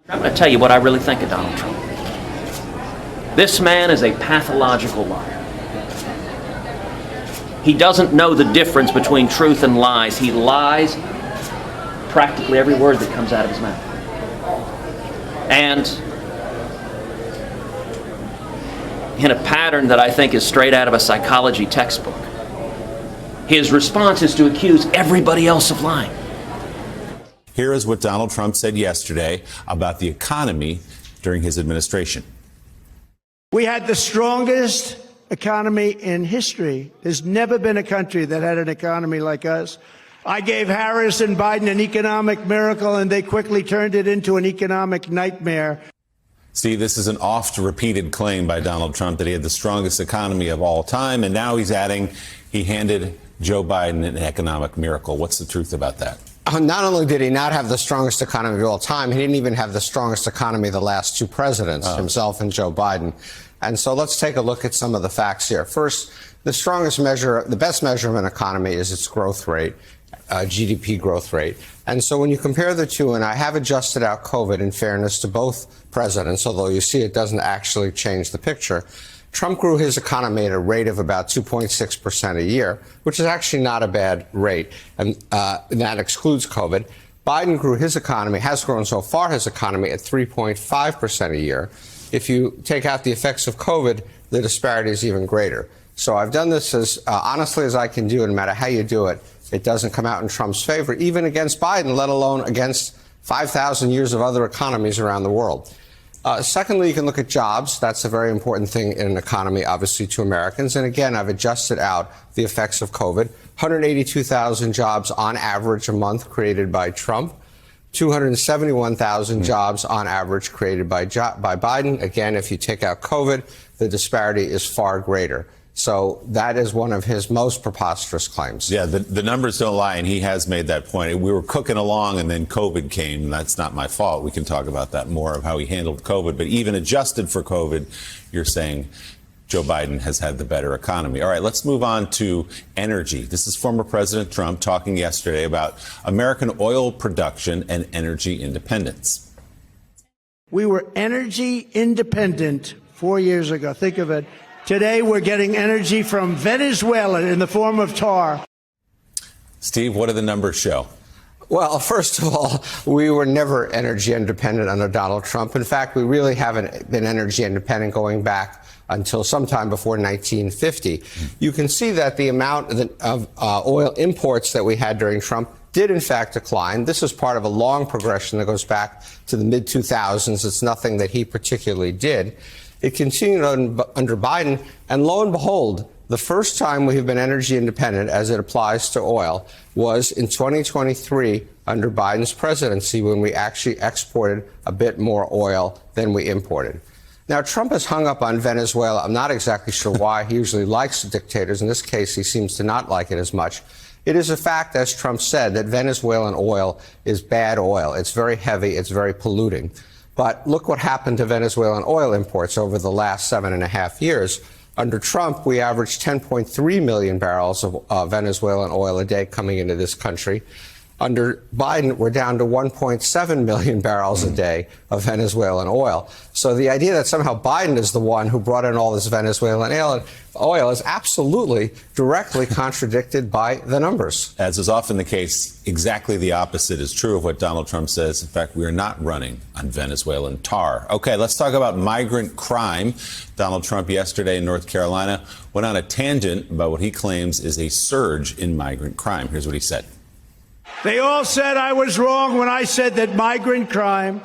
I'm going to tell you what I really think of Donald Trump. This man is a pathological liar. He doesn't know the difference between truth and lies. He lies practically every word that comes out of his mouth. And in a pattern that I think is straight out of a psychology textbook, his response is to accuse everybody else of lying. Here is what Donald Trump said yesterday about the economy during his administration. We had the strongest economy in history. There's never been a country that had an economy like us. I gave Harris and Biden an economic miracle, and they quickly turned it into an economic nightmare. Steve, this is an oft-repeated claim by Donald Trump that he had the strongest economy of all time, and now he's adding he handed Joe Biden an economic miracle. What's the truth about that? Not only did he not have the strongest economy of all time, he didn't even have the strongest economy of the last two presidents, himself and Joe Biden. And so let's take a look at some of the facts here. First, the best measure of an economy is its growth rate, GDP growth rate. And so when you compare the two, and I have adjusted out COVID in fairness to both presidents, although you see it doesn't actually change the picture, Trump grew his economy at a rate of about 2.6% a year, which is actually not a bad rate, and that excludes COVID. Biden grew his economy, has grown so far his economy at 3.5% a year. If you take out the effects of COVID, the disparity is even greater. So I've done this as honestly as I can do, and no matter how you do it, it doesn't come out in Trump's favor, even against Biden, let alone against 5,000 years of other economies around the world. Secondly, you can look at jobs. That's a very important thing in an economy, obviously, to Americans. And again, I've adjusted out the effects of COVID. 182,000 jobs on average a month created by Trump. 271,000 jobs on average created by Biden. Again, if you take out COVID, the disparity is far greater. So that is one of his most preposterous claims. Yeah, the numbers don't lie, and he has made that point. We were cooking along, and then COVID came, and that's not my fault. We can talk about that more, of how he handled COVID. But even adjusted for COVID, you're saying Joe Biden has had the better economy. All right, let's move on to energy. This is former President Trump talking yesterday about American oil production and energy independence. We were energy independent 4 years ago. Think of it. Today, we're getting energy from Venezuela in the form of tar. Steve, what do the numbers show? Well, first of all, we were never energy independent under Donald Trump. In fact, we really haven't been energy independent going back until sometime before 1950. You can see that the amount of oil imports that we had during Trump did in fact decline. This is part of a long progression that goes back to the mid-2000s. It's nothing that he particularly did. It continued under Biden, and lo and behold, the first time we have been energy independent as it applies to oil was in 2023 under Biden's presidency, when we actually exported a bit more oil than we imported. Now, Trump is hung up on Venezuela. I'm not exactly sure why. He usually likes dictators. In this case, he seems to not like it as much. It is a fact, as Trump said, that Venezuelan oil is bad oil. It's very heavy. It's very polluting. But look what happened to Venezuelan oil imports over the last 7.5 years. Under Trump, we averaged 10.3 million barrels of Venezuelan oil a day coming into this country. Under Biden, we're down to 1.7 million barrels a day of Venezuelan oil. So the idea that somehow Biden is the one who brought in all this Venezuelan oil is absolutely directly contradicted by the numbers. As is often the case, exactly the opposite is true of what Donald Trump says. In fact, we are not running on Venezuelan tar. Okay, let's talk about migrant crime. Donald Trump yesterday in North Carolina went on a tangent about what he claims is a surge in migrant crime. Here's what he said. They all said I was wrong when I said that migrant crime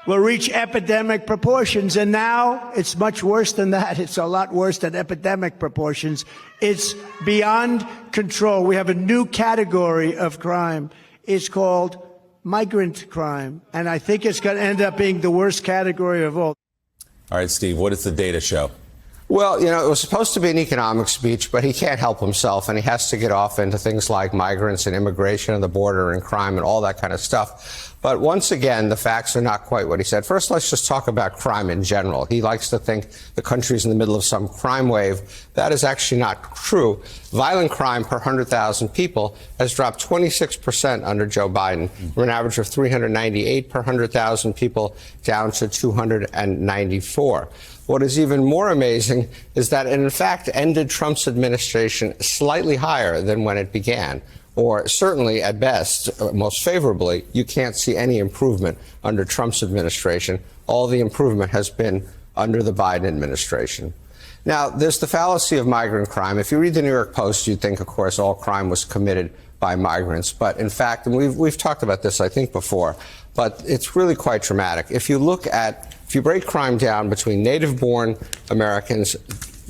will reach epidemic proportions. And now it's much worse than that. It's a lot worse than epidemic proportions. It's beyond control. We have a new category of crime. It's called migrant crime. And I think it's going to end up being the worst category of all. All right, Steve, what does the data show? Well, you know, it was supposed to be an economic speech, but he can't help himself, and he has to get off into things like migrants and immigration and the border and crime and all that kind of stuff. But once again, the facts are not quite what he said. First, let's just talk about crime in general. He likes to think the country's in the middle of some crime wave. That is actually not true. Violent crime per 100,000 people has dropped 26% under Joe Biden, from an average of 398 per 100,000 people down to 294. What is even more amazing is that it, in fact, ended Trump's administration slightly higher than when it began. Or certainly, at best, most favorably, you can't see any improvement under Trump's administration. All the improvement has been under the Biden administration. Now, there's the fallacy of migrant crime. If you read the New York Post, you'd think, of course, all crime was committed by migrants. But in fact, and we've talked about this, I think, before, but it's really quite dramatic. If you break crime down between native-born Americans,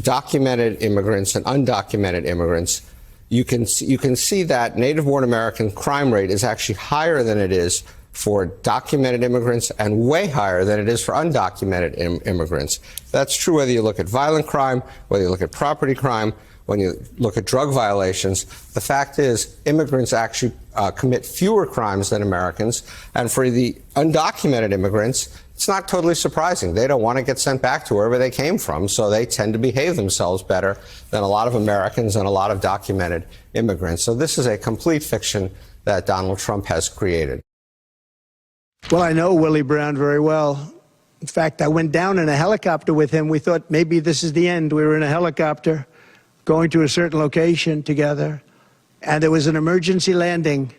documented immigrants, and undocumented immigrants, you can see that native-born American crime rate is actually higher than it is for documented immigrants and way higher than it is for undocumented immigrants. That's true whether you look at violent crime, whether you look at property crime, when you look at drug violations. The fact is, immigrants actually commit fewer crimes than Americans. And for the undocumented immigrants, it's not totally surprising. They don't want to get sent back to wherever they came from, so they tend to behave themselves better than a lot of Americans and a lot of documented immigrants. So this is a complete fiction that Donald Trump has created. Well, I know Willie Brown very well. In fact, I went down in a helicopter with him. We thought maybe this is the end. We were in a helicopter going to a certain location together, and there was an emergency landing.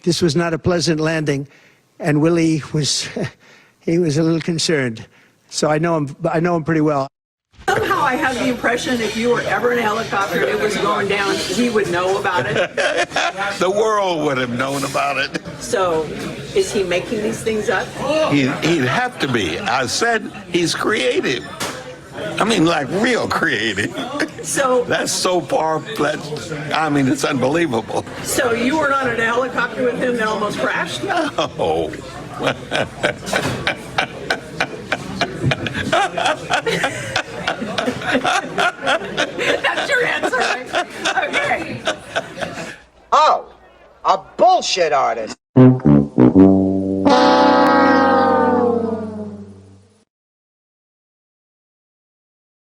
This was not a pleasant landing, and Willie was he was a little concerned. So I know him pretty well. Somehow I have the impression if you were ever in a helicopter and it was going down, he would know about it. The world would have known about it. So is he making these things up? He'd have to be. I said he's creative. I mean, like real creative. So That's so far-fetched. I mean, it's unbelievable. So you were not in a helicopter with him that almost crashed? Oh. That's your answer, right? Okay. Oh, a bullshit artist.